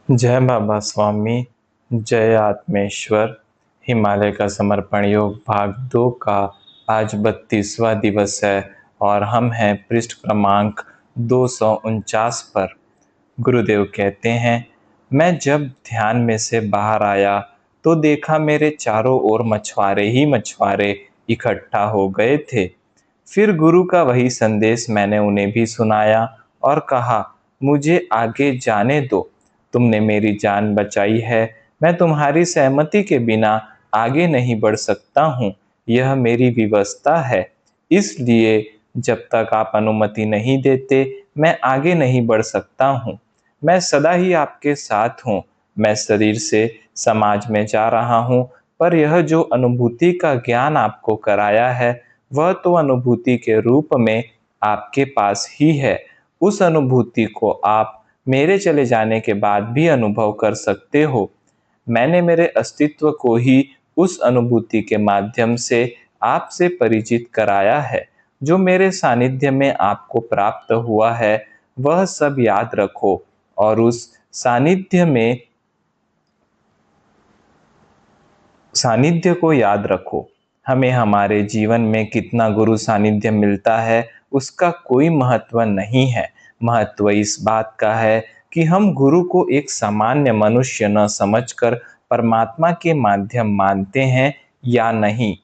जय बाबा स्वामी, जय आत्मेश्वर। हिमालय का समर्पण योग भाग 2 का आज 32वां दिवस है और हम हैं पृष्ठ क्रमांक 249 पर। गुरुदेव कहते हैं, मैं जब ध्यान में से बाहर आया तो देखा मेरे चारों ओर मछुआरे ही मछुआरे इकट्ठा हो गए थे। फिर गुरु का वही संदेश मैंने उन्हें भी सुनाया और कहा, मुझे आगे जाने दो। तुमने मेरी जान बचाई है, मैं तुम्हारी सहमति के बिना आगे नहीं बढ़ सकता हूँ। यह मेरी व्यवस्था है, इसलिए जब तक आप अनुमति नहीं देते मैं आगे नहीं बढ़ सकता हूँ। मैं सदा ही आपके साथ हूँ। मैं शरीर से समाज में जा रहा हूँ, पर यह जो अनुभूति का ज्ञान आपको कराया है वह तो अनुभूति के रूप में आपके पास ही है। उस अनुभूति को आप मेरे चले जाने के बाद भी अनुभव कर सकते हो। मैंने मेरे अस्तित्व को ही उस अनुभूति के माध्यम से आपसे परिचित कराया है। जो मेरे सानिध्य में आपको प्राप्त हुआ है वह सब याद रखो और उस सानिध्य को याद रखो। हमें हमारे जीवन में कितना गुरु सानिध्य मिलता है उसका कोई महत्व नहीं है। महत्व इस बात का है कि हम गुरु को एक सामान्य मनुष्य न समझकर परमात्मा के माध्यम मानते हैं या नहीं,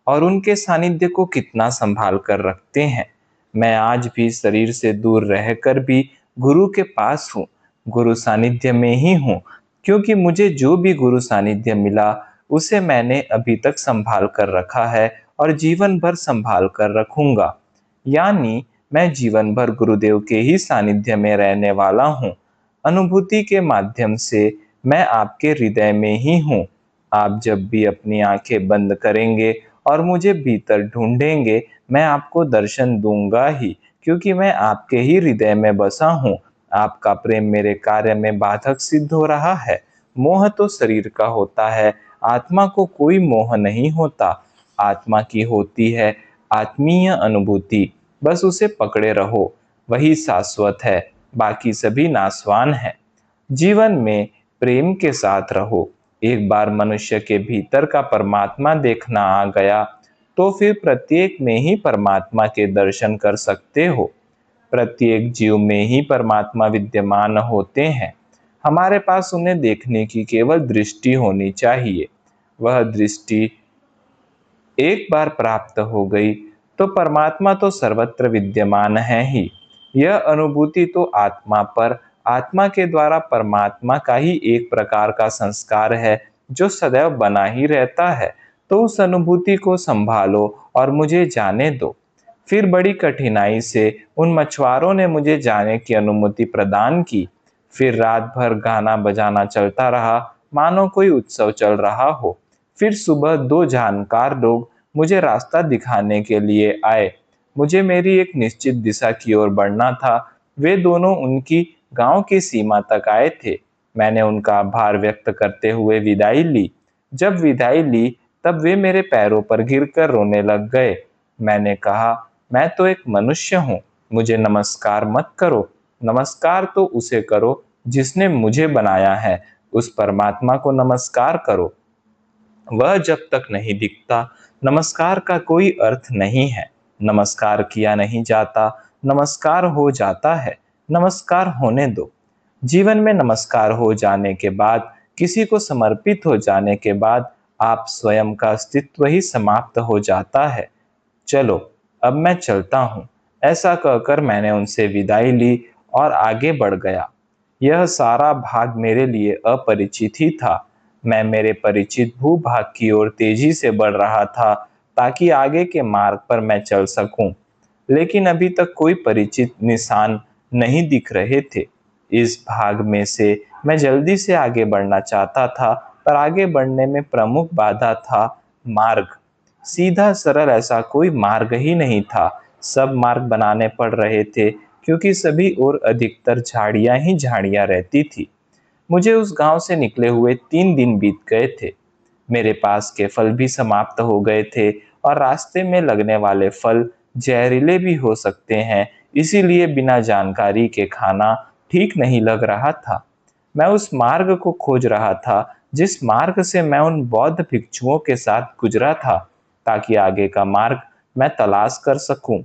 और उनके सानिध्य को कितना संभाल कर रखते हैं। मैं आज भी शरीर से दूर रहकर भी गुरु के पास हूँ, गुरु सानिध्य में ही हूँ, क्योंकि मुझे जो भी गुरु सानिध्य मिला उसे मैंने अभी तक संभाल कर रखा है और जीवन भर संभाल कर रखूंगा। यानी मैं जीवन भर गुरुदेव के ही सानिध्य में रहने वाला हूँ। अनुभूति के माध्यम से मैं आपके हृदय में ही हूँ। आप जब भी अपनी आंखें बंद करेंगे और मुझे भीतर ढूंढेंगे, मैं आपको दर्शन दूंगा ही, क्योंकि मैं आपके ही हृदय में बसा हूँ। आपका प्रेम मेरे कार्य में बाधक सिद्ध हो रहा है। मोह तो शरीर का होता है, आत्मा को कोई मोह नहीं होता। आत्मा की होती है आत्मीय अनुभूति, बस उसे पकड़े रहो, वही शाश्वत है, बाकी सभी नाशवान है। जीवन में प्रेम के साथ रहो। एक बार मनुष्य के भीतर का परमात्मा देखना आ गया तो फिर प्रत्येक में ही परमात्मा के दर्शन कर सकते हो। प्रत्येक जीव में ही परमात्मा विद्यमान होते हैं। हमारे पास उन्हें देखने की केवल दृष्टि होनी चाहिए। वह दृष्टि एक बार प्राप्त हो गई तो परमात्मा तो सर्वत्र विद्यमान है ही। यह अनुभूति तो आत्मा पर आत्मा के द्वारा परमात्मा का ही एक प्रकार का संस्कार है जो सदैव बना ही रहता है। तो उस अनुभूति को संभालो और मुझे जाने दो। फिर बड़ी कठिनाई से उन मछुआरों ने मुझे जाने की अनुमति प्रदान की। फिर रात भर गाना बजाना चलता रहा, मानो कोई उत्सव चल रहा हो। फिर सुबह दो जानकार लोग मुझे रास्ता दिखाने के लिए आए। मुझे मेरी एक निश्चित दिशा की ओर बढ़ना था। वे दोनों उनकी गांव की सीमा तक आए थे। मैंने उनका आभार व्यक्त करते हुए विदाई ली। जब विदाई ली तब वे मेरे पैरों पर गिरकर रोने लग गए। मैंने कहा, मैं तो एक मनुष्य हूँ, मुझे नमस्कार मत करो। नमस्कार तो उसे करो जिसने मुझे बनाया है, उस परमात्मा को नमस्कार करो। वह जब तक नहीं दिखता नमस्कार का कोई अर्थ नहीं है। नमस्कार किया नहीं जाता, नमस्कार हो जाता है। नमस्कार होने दो। जीवन में नमस्कार हो जाने के बाद, किसी को समर्पित हो जाने के बाद आप स्वयं का अस्तित्व ही समाप्त हो जाता है। चलो, अब मैं चलता हूँ। ऐसा कहकर मैंने उनसे विदाई ली और आगे बढ़ गया। यह सारा भाग मेरे लिए अपरिचित ही था। मैं मेरे परिचित भूभाग की ओर तेजी से बढ़ रहा था ताकि आगे के मार्ग पर मैं चल सकूं। लेकिन अभी तक कोई परिचित निशान नहीं दिख रहे थे। इस भाग में से मैं जल्दी से आगे बढ़ना चाहता था, पर आगे बढ़ने में प्रमुख बाधा था मार्ग। सीधा सरल ऐसा कोई मार्ग ही नहीं था। सब मार्ग बनाने पड़ रहे थे, क्योंकि सभी ओर अधिकतर झाड़ियां ही झाड़ियां रहती थी। मुझे उस गांव से निकले हुए 3 दिन बीत गए थे। मेरे पास के फल भी समाप्त हो गए थे और रास्ते में लगने वाले फल जहरीले भी हो सकते हैं, इसीलिए बिना जानकारी के खाना ठीक नहीं लग रहा था। मैं उस मार्ग को खोज रहा था जिस मार्ग से मैं उन बौद्ध भिक्षुओं के साथ गुजरा था, ताकि आगे का मार्ग मैं तलाश कर सकूं।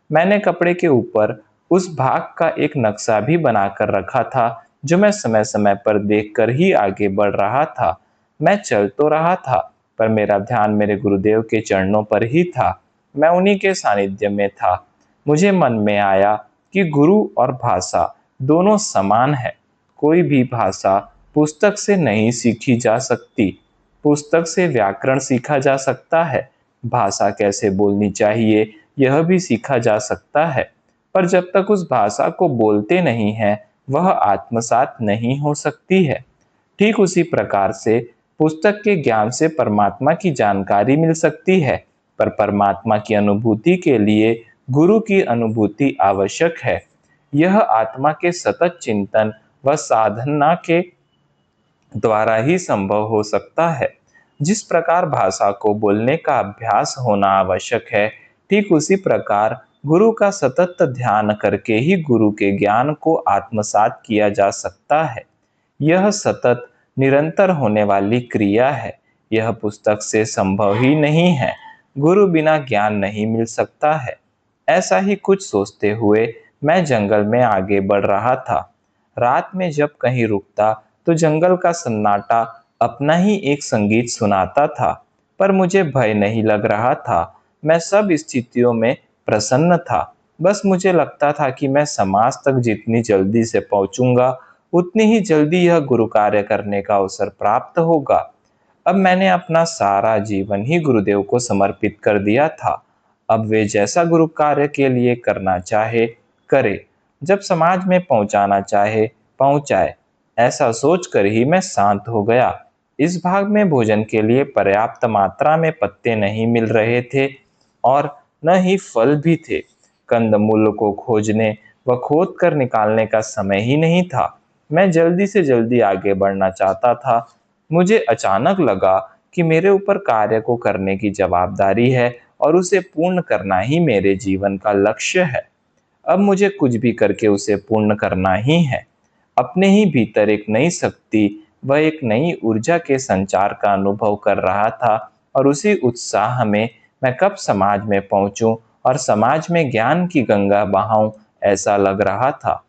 मैंने कपड़े के ऊपर उस भाग का एक नक्शा भी बनाकर रखा था, जो मैं समय समय पर देखकर ही आगे बढ़ रहा था। मैं चल तो रहा था, पर मेरा ध्यान मेरे गुरुदेव के चरणों पर ही था। मैं उन्हीं के सानिध्य में था। मुझे मन में आया कि गुरु और भाषा दोनों समान है। कोई भी भाषा पुस्तक से नहीं सीखी जा सकती। पुस्तक से व्याकरण सीखा जा सकता है, भाषा कैसे बोलनी चाहिए यह भी सीखा जा सकता है, पर जब तक उस भाषा को बोलते नहीं हैं, वह आत्मसात नहीं हो सकती है। ठीक उसी प्रकार से पुस्तक के ज्ञान से परमात्मा की जानकारी मिल सकती है, पर परमात्मा की अनुभूति के लिए गुरु की अनुभूति आवश्यक है। यह आत्मा के सतत चिंतन व साधना के द्वारा ही संभव हो सकता है। जिस प्रकार भाषा को बोलने का अभ्यास होना आवश्यक है, ठीक उसी प्रकार गुरु का सतत ध्यान करके ही गुरु के ज्ञान को आत्मसात किया जा सकता है। यह सतत निरंतर होने वाली क्रिया है। यह पुस्तक से संभव ही नहीं है। गुरु बिना ज्ञान नहीं मिल सकता है। ऐसा ही कुछ सोचते हुए मैं जंगल में आगे बढ़ रहा था। रात में जब कहीं रुकता तो जंगल का सन्नाटा अपना ही एक संगीत सुनाता था, पर मुझे भय नहीं लग रहा था। मैं सब स्थितियों में प्रसन्न था। बस मुझे लगता था कि मैं समाज तक जितनी जल्दी से पहुंचूंगा, उतनी ही जल्दी यह गुरु कार्य करने का अवसर प्राप्त होगा। अब मैंने अपना सारा जीवन ही गुरुदेव को समर्पित कर दिया था। अब वे जैसा गुरु कार्य के लिए करना चाहे करे, जब समाज में पहुंचाना चाहे पहुंचाए, ऐसा सोचकर ही मैं शांत हो गया। इस भाग में भोजन के लिए पर्याप्त मात्रा में पत्ते नहीं मिल रहे थे और न ही फल भी थे। कंदमूल को खोजने व खोद कर निकालने का समय ही नहीं था। मैं जल्दी से जल्दी आगे बढ़ना चाहता था। मुझे अचानक लगा कि मेरे ऊपर कार्य को करने की जवाबदारी है और उसे पूर्ण करना ही मेरे जीवन का लक्ष्य है। अब मुझे कुछ भी करके उसे पूर्ण करना ही है। अपने ही भीतर एक नई शक्ति व एक नई ऊर्जा के संचार का अनुभव कर रहा था और उसी उत्साह में मैं कब समाज में पहुंचूं और समाज में ज्ञान की गंगा बहाऊं, ऐसा लग रहा था।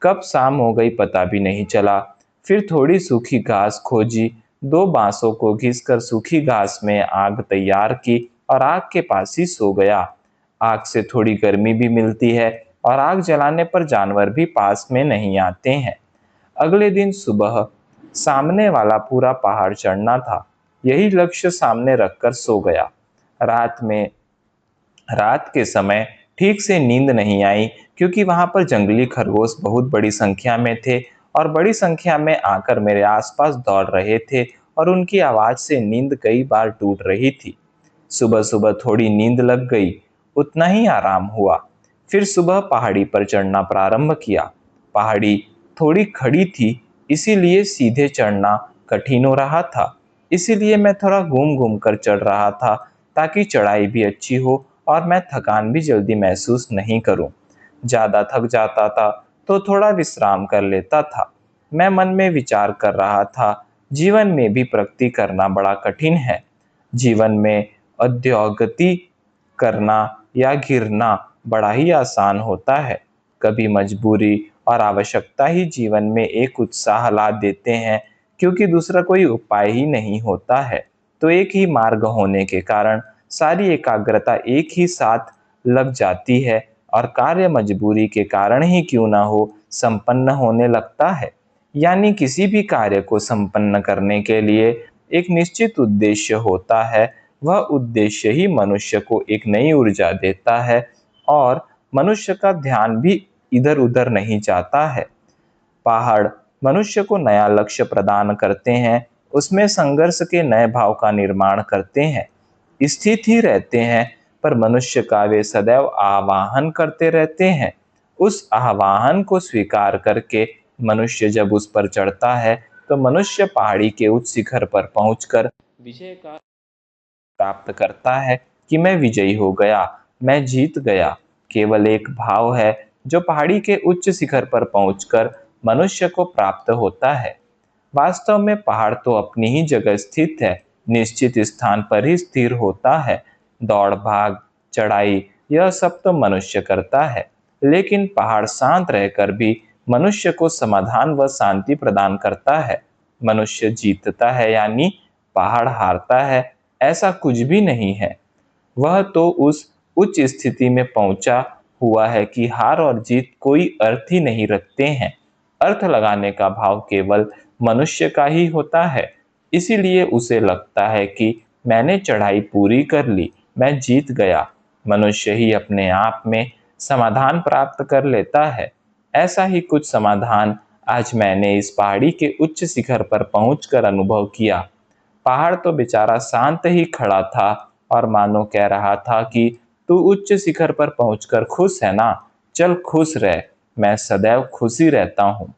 कब शाम हो गई पता भी नहीं चला। फिर थोड़ी सूखी घास खोजी, दो बांसों को घिसकर सूखी घास में आग तैयार की और आग के पास ही सो गया। आग से थोड़ी गर्मी भी मिलती है और आग जलाने पर जानवर भी पास में नहीं आते हैं। अगले दिन सुबह सामने वाला पूरा पहाड़ चढ़ना था। यही लक्ष्य सामने रखकर सो गया। रात में रात के समय ठीक से नींद नहीं आई, क्योंकि वहां पर जंगली खरगोश बहुत बड़ी संख्या में थे और बड़ी संख्या में आकर मेरे आसपास दौड़ रहे थे और उनकी आवाज से नींद कई बार टूट रही थी। सुबह सुबह थोड़ी नींद लग गई, उतना ही आराम हुआ। फिर सुबह पहाड़ी पर चढ़ना प्रारंभ किया। पहाड़ी थोड़ी खड़ी थी, इसीलिए सीधे चढ़ना कठिन हो रहा था। इसीलिए मैं थोड़ा घूम घूम कर चढ़ रहा था, ताकि चढ़ाई भी अच्छी हो और मैं थकान भी जल्दी महसूस नहीं करूं। ज़्यादा थक जाता था तो थोड़ा विश्राम कर लेता था। मैं मन में विचार कर रहा था, जीवन में भी प्रगति करना बड़ा कठिन है। जीवन में अधोगति करना या गिरना बड़ा ही आसान होता है। कभी मजबूरी और आवश्यकता ही जीवन में एक उत्साह ला देते हैं, क्योंकि दूसरा कोई उपाय ही नहीं होता है। तो एक ही मार्ग होने के कारण सारी एकाग्रता एक ही साथ लग जाती है और कार्य मजबूरी के कारण ही क्यों ना हो संपन्न होने लगता है। यानी किसी भी कार्य को संपन्न करने के लिए एक निश्चित उद्देश्य होता है। वह उद्देश्य ही मनुष्य को एक नई ऊर्जा देता है और मनुष्य का ध्यान भी इधर उधर नहीं जाता है। पहाड़ मनुष्य को नया लक्ष्य प्रदान करते हैं, उसमें संघर्ष के नए भाव का निर्माण करते हैं। स्थित ही रहते हैं, पर मनुष्य का वे सदैव आवाहन करते रहते हैं। उस आवाहन को स्वीकार करके मनुष्य जब उस पर चढ़ता है, तो मनुष्य पहाड़ी के उच्च शिखर पर पहुंचकर विजय का प्राप्त करता है कि मैं विजयी हो गया, मैं जीत गया। केवल एक भाव है जो पहाड़ी के उच्च शिखर पर पहुंचकर मनुष्य को प्राप्त होता है। वास्तव में पहाड़ तो अपनी ही जगह स्थित है, निश्चित स्थान पर ही स्थिर होता है। दौड़ भाग, चढ़ाई, यह सब तो मनुष्य करता है, लेकिन पहाड़ शांत रहकर भी मनुष्य को समाधान व शांति प्रदान करता है। मनुष्य जीतता है यानी पहाड़ हारता है, ऐसा कुछ भी नहीं है। वह तो उस उच्च स्थिति में पहुंचा हुआ है कि हार और जीत कोई अर्थ ही नहीं रखते हैं। अर्थ लगाने का भाव केवल मनुष्य का ही होता है। इसीलिए उसे लगता है कि मैंने चढ़ाई पूरी कर ली, मैं जीत गया। मनुष्य ही अपने आप में समाधान प्राप्त कर लेता है। ऐसा ही कुछ समाधान आज मैंने इस पहाड़ी के उच्च शिखर पर पहुंचकर अनुभव किया। पहाड़ तो बेचारा शांत ही खड़ा था और मानो कह रहा था कि तू उच्च शिखर पर पहुंचकर खुश है ना, चल खुश रह, मैं सदैव खुश ही रहता हूँ।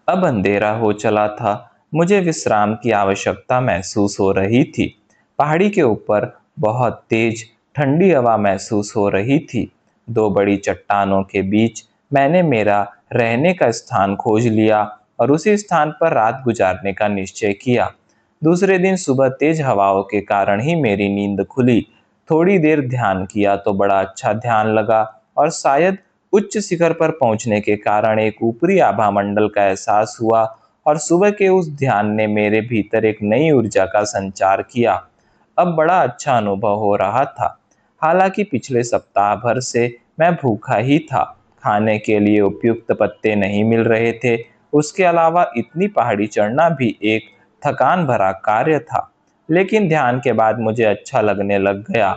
अब अंधेरा हो चला था, मुझे विश्राम की आवश्यकता महसूस हो रही थी। पहाड़ी के ऊपर बहुत तेज ठंडी हवा महसूस हो रही थी। दो बड़ी चट्टानों के बीच मैंने मेरा रहने का स्थान खोज लिया और उसी स्थान पर रात गुजारने का निश्चय किया। दूसरे दिन सुबह तेज हवाओं के कारण ही मेरी नींद खुली। थोड़ी देर ध्यान किया तो बड़ा अच्छा ध्यान लगा और शायद उच्च शिखर पर पहुंचने के कारण एक ऊपरी आभा मंडल का एहसास हुआ और सुबह के उस ध्यान ने मेरे भीतर एक नई ऊर्जा का संचार किया। अब बड़ा अच्छा अनुभव हो रहा था। हालांकि पिछले सप्ताह भर से मैं भूखा ही था, खाने के लिए उपयुक्त पत्ते नहीं मिल रहे थे। उसके अलावा इतनी पहाड़ी चढ़ना भी एक थकान भरा कार्य था। लेकिन ध्यान के बाद मुझे अच्छा लगने लग गया।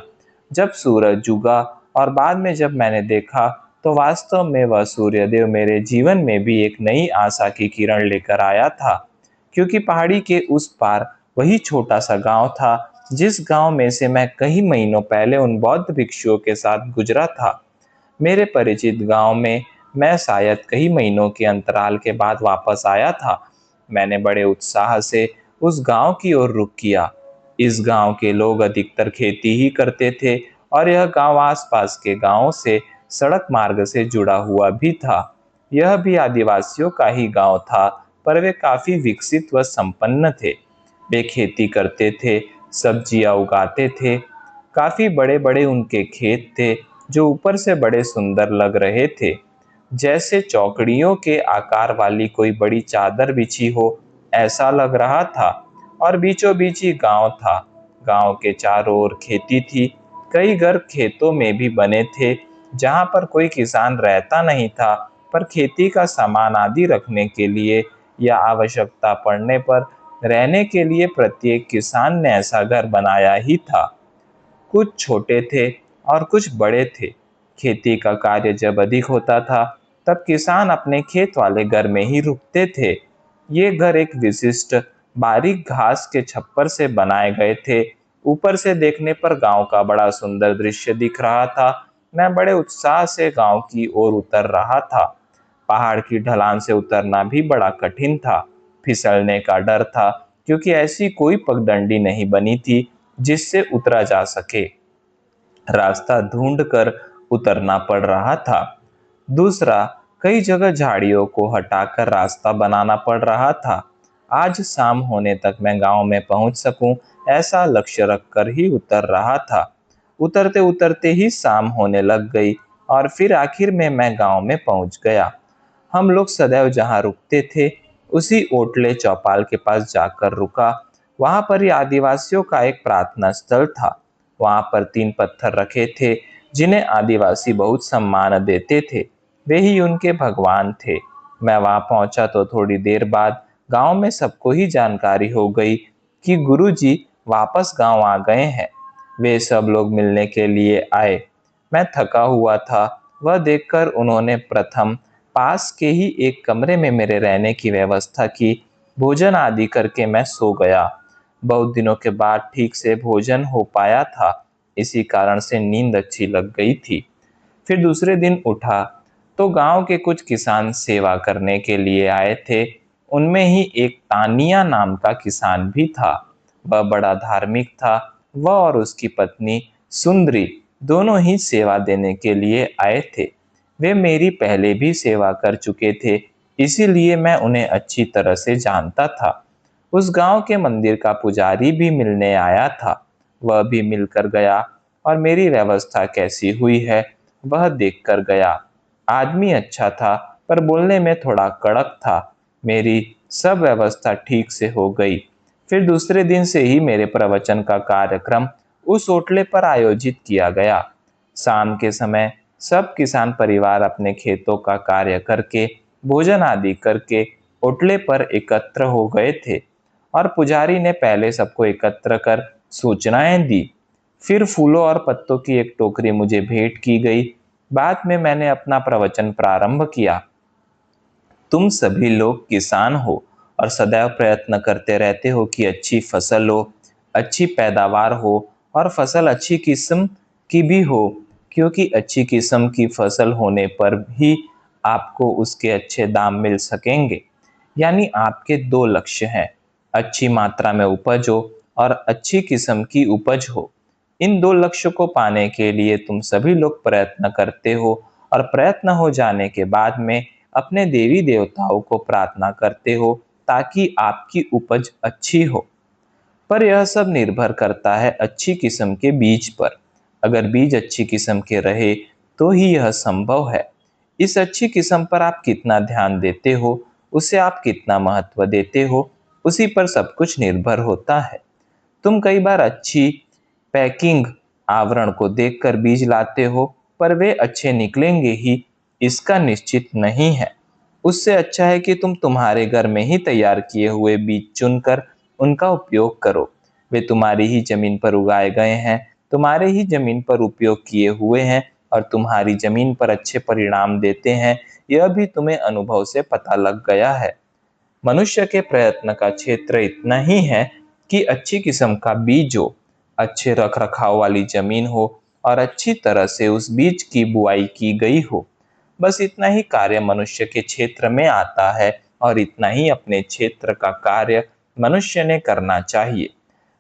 जब सूरज उगा और बाद में जब मैंने देखा तो वास्तव में वह सूर्यदेव मेरे जीवन में भी एक नई आशा की किरण लेकर आया था। क्योंकि पहाड़ी के उस पार वही छोटा सा गांव था जिस गांव में से मैं कई महीनों पहले उन बौद्ध भिक्षुओं के साथ गुजरा था। मेरे परिचित गांव में मैं शायद कई महीनों के अंतराल के बाद वापस आया था। मैंने बड़े उत्साह से उस गांव की ओर रुख किया। इस गांव के लोग अधिकतर खेती ही करते थे और यह गांव आसपास के गांवों से सड़क मार्ग से जुड़ा हुआ भी था। यह भी आदिवासियों का ही गांव था, पर वे काफी विकसित व संपन्न थे। वे खेती करते थे, सब्जियां उगाते थे। काफी बड़े बड़े उनके खेत थे जो ऊपर से बड़े सुंदर लग रहे थे, जैसे चौकड़ियों के आकार वाली कोई बड़ी चादर बिछी हो, ऐसा लग रहा था। और बीचों बीच ही गांव था। गांव के चारों ओर खेती थी। कई घर खेतों में भी बने थे जहां पर कोई किसान रहता नहीं था, पर खेती का सामान आदि रखने के लिए या आवश्यकता पड़ने पर रहने के लिए प्रत्येक किसान ने ऐसा घर बनाया ही था। कुछ छोटे थे और कुछ बड़े थे। खेती का कार्य जब अधिक होता था तब किसान अपने खेत वाले घर में ही रुकते थे। ये घर एक विशिष्ट बारीक घास के छप्पर से बनाए गए थे। ऊपर से देखने पर गांव का बड़ा सुंदर दृश्य दिख रहा था। मैं बड़े उत्साह से गांव की ओर उतर रहा था। पहाड़ की ढलान से उतरना भी बड़ा कठिन था। फिसलने का डर था क्योंकि ऐसी कोई पगडंडी नहीं बनी थी जिससे उतरा जा सके। रास्ता ढूंढकर उतरना पड़ रहा था। दूसरा, कई जगह झाड़ियों को हटाकर रास्ता बनाना पड़ रहा था। आज शाम होने तक मैं गांव में पहुंच सकूं, ऐसा लक्ष्य रखकर ही उतर रहा था। उतरते उतरते ही शाम होने लग गई और फिर आखिर में मैं गांव में पहुंच गया। हम लोग सदैव जहां रुकते थे उसी ओटले चौपाल के पास जाकर रुका। वहां पर ही आदिवासियों का एक प्रार्थना स्थल था। वहां पर 3 पत्थर रखे थे जिन्हें आदिवासी बहुत सम्मान देते थे। वे ही उनके भगवान थे। मैं वहां पहुंचा तो थोड़ी देर बाद गांव में सबको ही जानकारी हो गई कि गुरुजी वापस गांव आ गए हैं। वे सब लोग मिलने के लिए आए। मैं थका हुआ था। वह देखकर उन्होंने प्रथम पास के ही एक कमरे में मेरे रहने की व्यवस्था की। भोजन आदि करके मैं सो गया। बहुत दिनों के बाद ठीक से भोजन हो पाया था, इसी कारण से नींद अच्छी लग गई थी। फिर दूसरे दिन उठा तो गांव के कुछ किसान सेवा करने के लिए आए थे। उनमें ही एक तानिया नाम का किसान भी था। वह बड़ा धार्मिक था। वह और उसकी पत्नी सुंदरी दोनों ही सेवा देने के लिए आए थे। वे मेरी पहले भी सेवा कर चुके थे, इसीलिए मैं उन्हें अच्छी तरह से जानता था। उस गांव के मंदिर का पुजारी भी मिलने आया था। वह भी मिलकर गया और मेरी व्यवस्था कैसी हुई है वह देखकर गया। आदमी अच्छा था, पर बोलने में थोड़ा कड़क था। मेरी सब व्यवस्था ठीक से हो गई। फिर दूसरे दिन से ही मेरे प्रवचन का कार्यक्रम उस ओटले पर आयोजित किया गया। शाम के समय सब किसान परिवार अपने खेतों का कार्य करके, भोजन आदि करके ओटले पर एकत्र हो गए थे और पुजारी ने पहले सबको एकत्र कर सूचनाएं दी। फिर फूलों और पत्तों की एक टोकरी मुझे भेंट की गई। बाद में मैंने अपना प्रवचन प्रारंभ किया। तुम सभी लोग किसान हो और सदैव प्रयत्न करते रहते हो कि अच्छी फसल हो, अच्छी पैदावार हो और फसल अच्छी किस्म की भी हो, क्योंकि अच्छी किस्म की फसल होने पर ही आपको उसके अच्छे दाम मिल सकेंगे। यानी आपके दो लक्ष्य हैं, अच्छी मात्रा में उपज हो और अच्छी किस्म की उपज हो। इन दो लक्ष्य को पाने के लिए तुम सभी लोग प्रयत्न करते हो और प्रयत्न हो जाने के बाद में अपने देवी देवताओं को प्रार्थना करते हो ताकि आपकी उपज अच्छी हो। पर यह सब निर्भर करता है अच्छी किस्म के बीज पर। अगर बीज अच्छी किस्म के रहे तो ही यह संभव है। इस अच्छी किस्म पर आप कितना ध्यान देते हो, उसे आप कितना महत्व देते हो, उसी पर सब कुछ निर्भर होता है। तुम कई बार अच्छी पैकिंग आवरण को देखकर बीज लाते हो, पर वे अच्छे निकलेंगे ही इसका निश्चित नहीं है। उससे अच्छा है कि तुम तुम्हारे घर में ही तैयार किए हुए बीज चुनकर उनका उपयोग करो। वे तुम्हारी ही जमीन पर उगाए गए हैं, तुम्हारे ही जमीन पर उपयोग किए हुए हैं और तुम्हारी जमीन पर अच्छे परिणाम देते हैं। यह भी तुम्हें अनुभव से पता लग गया है। मनुष्य के प्रयत्न का क्षेत्र इतना ही है कि अच्छी किस्म का बीज हो, अच्छे रख रखाव वाली जमीन हो और अच्छी तरह से उस बीज की बुआई की गई हो। बस इतना ही कार्य मनुष्य के क्षेत्र में आता है और इतना ही अपने क्षेत्र का कार्य मनुष्य ने करना चाहिए।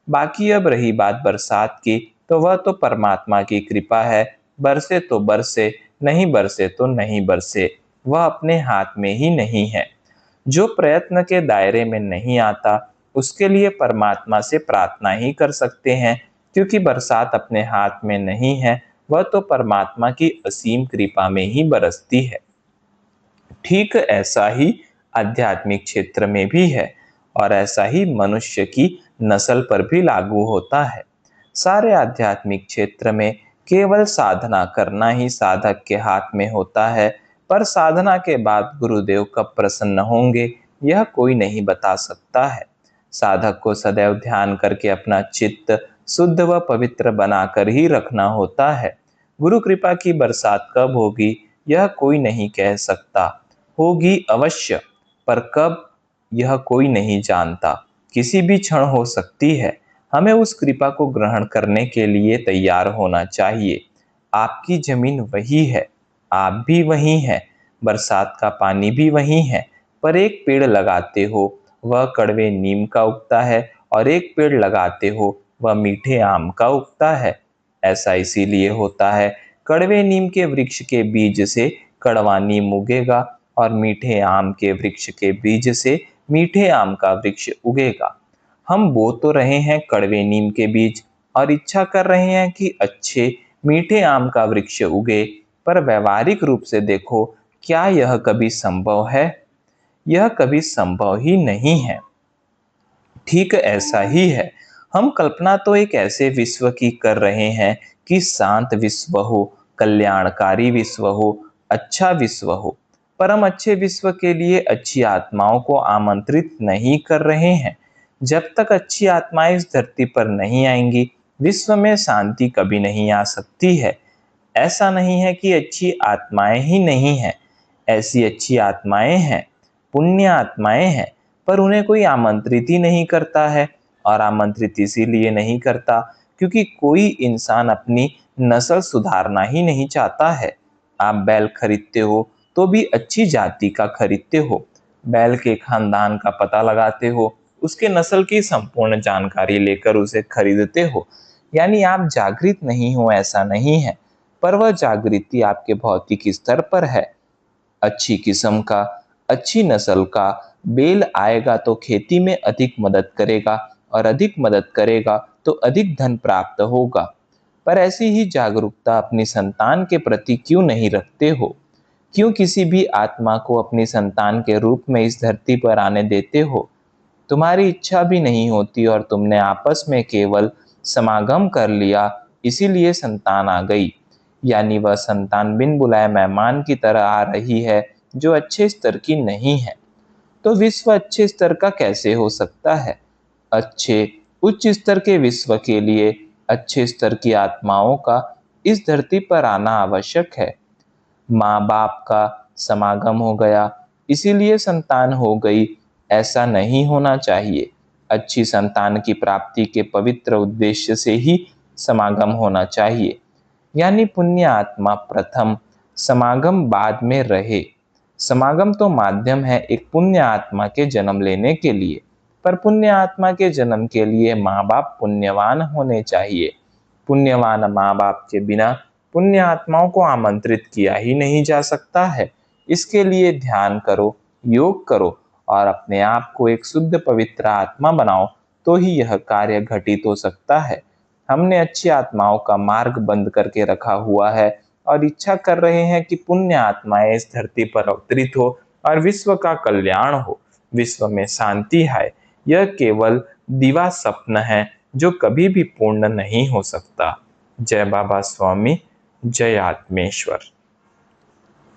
बाकी अब रही बात बरसात की, तो वह तो परमात्मा की कृपा है। बरसे तो बरसे, नहीं बरसे तो नहीं बरसे, वह अपने हाथ में ही नहीं है। जो प्रयत्न के दायरे में नहीं आता उसके लिए परमात्मा से प्रार्थना ही कर सकते हैं, क्योंकि बरसात अपने हाथ में नहीं है, वह तो परमात्मा की असीम कृपा में ही बरसती है। ठीक ऐसा ही आध्यात्मिक क्षेत्र में भी है और ऐसा ही मनुष्य की नस्ल पर भी लागू होता है। सारे आध्यात्मिक क्षेत्र में केवल साधना करना ही साधक के हाथ में होता है, पर साधना के बाद गुरुदेव कब प्रसन्न होंगे यह कोई नहीं बता सकता है। साधक को सदैव ध्यान करके अपना चित्त शुद्ध व पवित्र बनाकर ही रखना होता है। गुरु कृपा की बरसात कब होगी यह कोई नहीं कह सकता। होगी अवश्य, पर कब यह कोई नहीं जानता। किसी भी क्षण हो सकती है। हमें उस कृपा को ग्रहण करने के लिए तैयार होना चाहिए। आपकी जमीन वही है, आप भी वही हैं, बरसात का पानी भी वही है, पर एक पेड़ लगाते हो वह कड़वे नीम का उगता है और एक पेड़ लगाते हो वह मीठे आम का उगता है। ऐसा इसीलिए होता है, कड़वे नीम के वृक्ष के बीज से कड़वा नीम उगेगा और मीठे आम के वृक्ष के बीज से मीठे आम का वृक्ष उगेगा। हम बो तो रहे हैं कड़वे नीम के बीज और इच्छा कर रहे हैं कि अच्छे मीठे आम का वृक्ष उगे, पर व्यवहारिक रूप से देखो, क्या यह कभी संभव है? यह कभी संभव ही नहीं है। ठीक ऐसा ही है। हम कल्पना तो एक ऐसे विश्व की कर रहे हैं कि शांत विश्व हो, कल्याणकारी विश्व हो, अच्छा विश्व हो, पर हम अच्छे विश्व के लिए अच्छी आत्माओं को आमंत्रित नहीं कर रहे हैं। जब तक अच्छी आत्माएं इस धरती पर नहीं आएंगी, विश्व में शांति कभी नहीं आ सकती है। ऐसा नहीं है कि अच्छी आत्माएं ही नहीं हैं, ऐसी अच्छी आत्माएं हैं, पुण्य आत्माएं हैं, पर उन्हें कोई आमंत्रित ही नहीं करता है। और आमंत्रित इसीलिए नहीं करता क्योंकि कोई इंसान अपनी नस्ल सुधारना ही नहीं चाहता है। आप बैल खरीदते हो तो भी अच्छी जाति का खरीदते हो, बैल के खानदान का पता लगाते हो, उसके नस्ल की संपूर्ण जानकारी लेकर उसे खरीदते हो। यानी आप जागृत नहीं हो ऐसा नहीं है, पर वह जागृति आपके भौतिक स्तर पर है। अच्छी किस्म का अच्छी नस्ल का बैल आएगा तो खेती में अधिक मदद करेगा, और अधिक मदद करेगा तो अधिक धन प्राप्त होगा। पर ऐसी ही जागरूकता अपनी संतान के प्रति क्यों नहीं रखते हो? क्यों किसी भी आत्मा को अपनी संतान के रूप में इस धरती पर आने देते हो? तुम्हारी इच्छा भी नहीं होती और तुमने आपस में केवल समागम कर लिया, इसीलिए संतान आ गई। यानी वह संतान बिन बुलाए मेहमान की तरह आ रही है, जो अच्छे स्तर की नहीं है। तो विश्व अच्छे स्तर का कैसे हो सकता है? अच्छे उच्च स्तर के विश्व के लिए अच्छे स्तर की आत्माओं का इस धरती पर आना आवश्यक है। माँ बाप का समागम हो गया, इसीलिए संतान हो गई, ऐसा नहीं होना चाहिए। अच्छी संतान की प्राप्ति के पवित्र उद्देश्य से ही समागम होना चाहिए। यानी पुण्य आत्मा प्रथम, समागम बाद में रहे। समागम तो माध्यम है एक पुण्य आत्मा के जन्म लेने के लिए, पर पुण्य आत्मा के जन्म के लिए माँ बाप पुण्यवान होने चाहिए। पुण्यवान माँ बाप के बिना पुण्य आत्माओं को आमंत्रित किया ही नहीं जा सकता है। इसके लिए ध्यान करो, योग करो और अपने आप को एक शुद्ध पवित्र आत्मा बनाओ, तो ही यह कार्य घटित हो सकता है। हमने अच्छी आत्माओं का मार्ग बंद करके रखा हुआ है और इच्छा कर रहे हैं कि पुण्य आत्माएं इस धरती पर अवतरित हो और विश्व का कल्याण हो, विश्व में शांति आए। यह केवल दिवा स्वप्न है जो कभी भी पूर्ण नहीं हो सकता। जय बाबा स्वामी, जय आत्मेश्वर।